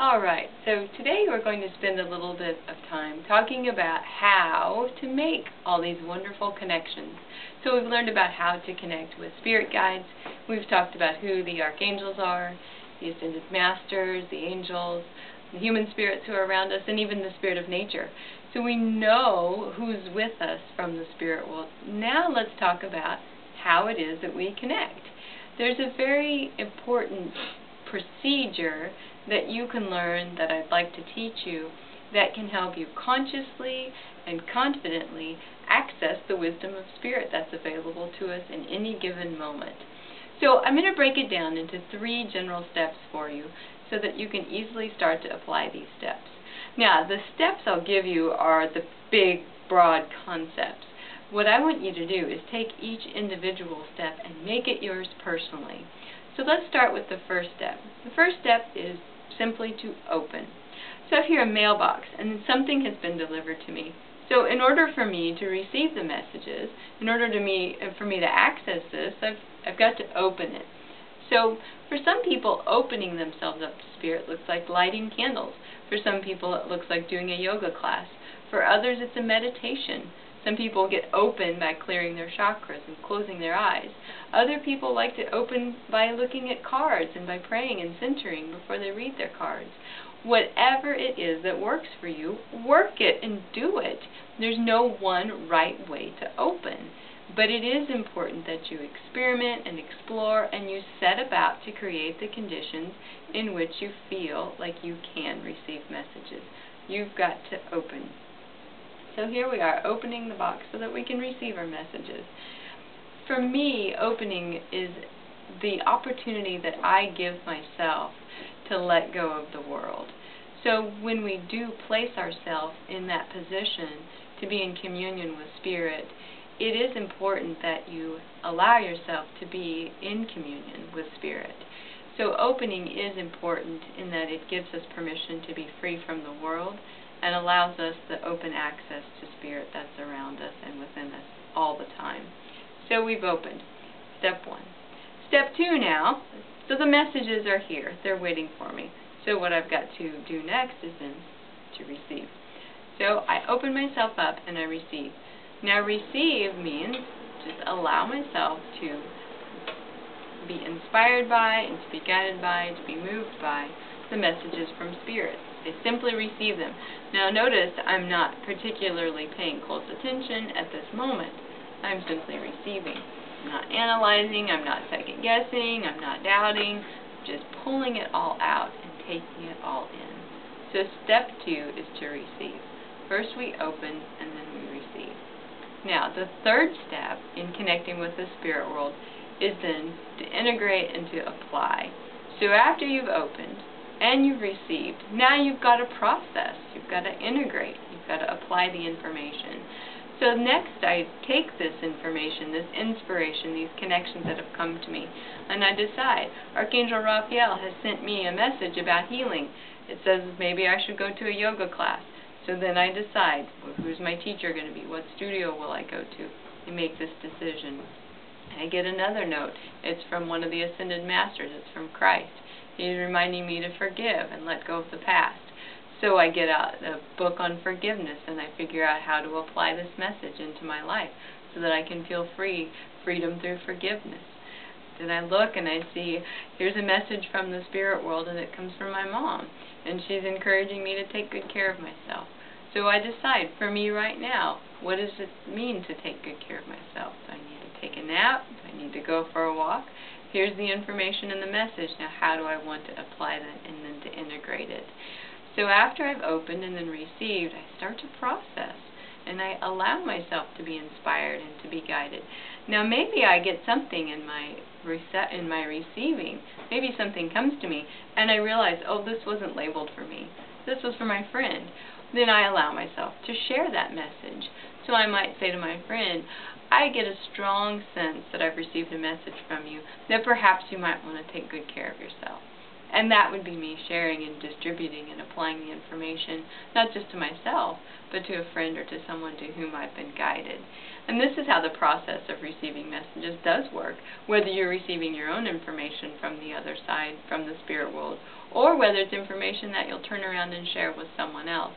Alright, so today we're going to spend a little bit of time talking about how to make all these wonderful connections. So we've learned about how to connect with spirit guides. We've talked about who the archangels are, the ascended masters, the angels, the human spirits who are around us, and even the spirit of nature. So we know who's with us from the spirit world. Now let's talk about how it is that we connect. There's a very important procedure that you can learn that I'd like to teach you that can help you consciously and confidently access the wisdom of spirit that's available to us in any given moment. So I'm going to break it down into 3 general steps for you so that you can easily start to apply these steps. Now, the steps I'll give you are the big, broad concepts. What I want you to do is take each individual step and make it yours personally. So let's start with the first step. The first step is simply to open. So I have here a mailbox and something has been delivered to me. So in order for me to receive the messages, in order for me to access this, I've got to open it. So for some people, opening themselves up to spirit looks like lighting candles. For some people, it looks like doing a yoga class. For others, it's a meditation. Some people get open by clearing their chakras and closing their eyes. Other people like to open by looking at cards and by praying and centering before they read their cards. Whatever it is that works for you, work it and do it. There's no one right way to open. But it is important that you experiment and explore and you set about to create the conditions in which you feel like you can receive messages. You've got to open. So here we are, opening the box so that we can receive our messages. For me, opening is the opportunity that I give myself to let go of the world. So when we do place ourselves in that position to be in communion with spirit, it is important that you allow yourself to be in communion with spirit. So opening is important in that it gives us permission to be free from the world and allows us the open access to spirit that's around us and within us all the time. So we've opened. Step 1. Step 2 now, so the messages are here. They're waiting for me. So what I've got to do next is then to receive. So I open myself up and I receive. Now receive means just allow myself to be inspired by and to be guided by, to be moved by the messages from spirit. I simply receive them. Now notice I'm not particularly paying close attention at this moment. I'm simply receiving. I'm not analyzing, I'm not second guessing, I'm not doubting, just pulling it all out and taking it all in. So step 2 is to receive. First we open and then we receive. Now the third step in connecting with the spirit world is then to integrate and to apply. So after you've opened and you've received, now you've got to process, you've got to integrate, you've got to apply the information. So next I take this information, this inspiration, these connections that have come to me, and I decide, Archangel Raphael has sent me a message about healing. It says maybe I should go to a yoga class. So then I decide, well, who's my teacher going to be? What studio will I go to? I make this decision. I get another note. It's from one of the ascended masters. It's from Christ. He's reminding me to forgive and let go of the past. So I get out a book on forgiveness and I figure out how to apply this message into my life so that I can feel freedom through forgiveness. Then I look and I see, here's a message from the spirit world and it comes from my mom. And she's encouraging me to take good care of myself. So I decide, for me right now, what does it mean to take good care of myself? Do I need to take a nap? Do I need to go for a walk? Here's the information in the message. Now how do I want to apply that and then to integrate it? So after I've opened and then received, I start to process. And I allow myself to be inspired and to be guided. Now maybe I get something in my receiving. Maybe something comes to me and I realize, oh, this wasn't labeled for me. This was for my friend. Then I allow myself to share that message. So I might say to my friend, I get a strong sense that I've received a message from you that perhaps you might want to take good care of yourself. And that would be me sharing and distributing and applying the information, not just to myself, but to a friend or to someone to whom I've been guided. And this is how the process of receiving messages does work, whether you're receiving your own information from the other side, from the spirit world, or whether it's information that you'll turn around and share with someone else.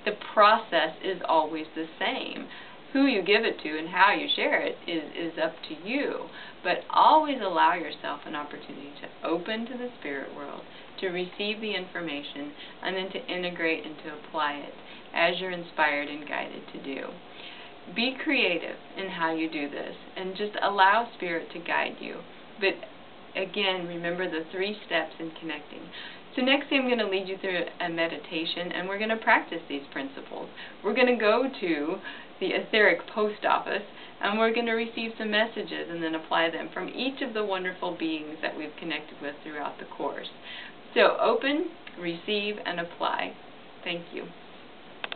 The process is always the same. Who you give it to and how you share it is up to you, but always allow yourself an opportunity to open to the spirit world, to receive the information, and then to integrate and to apply it as you're inspired and guided to do. Be creative in how you do this, and just allow Spirit to guide you. But again, remember the 3 steps in connecting. So next I'm going to lead you through a meditation, and we're going to practice these principles. We're going to go to the etheric post office, and we're going to receive some messages and then apply them from each of the wonderful beings that we've connected with throughout the course. So open, receive, and apply. Thank you.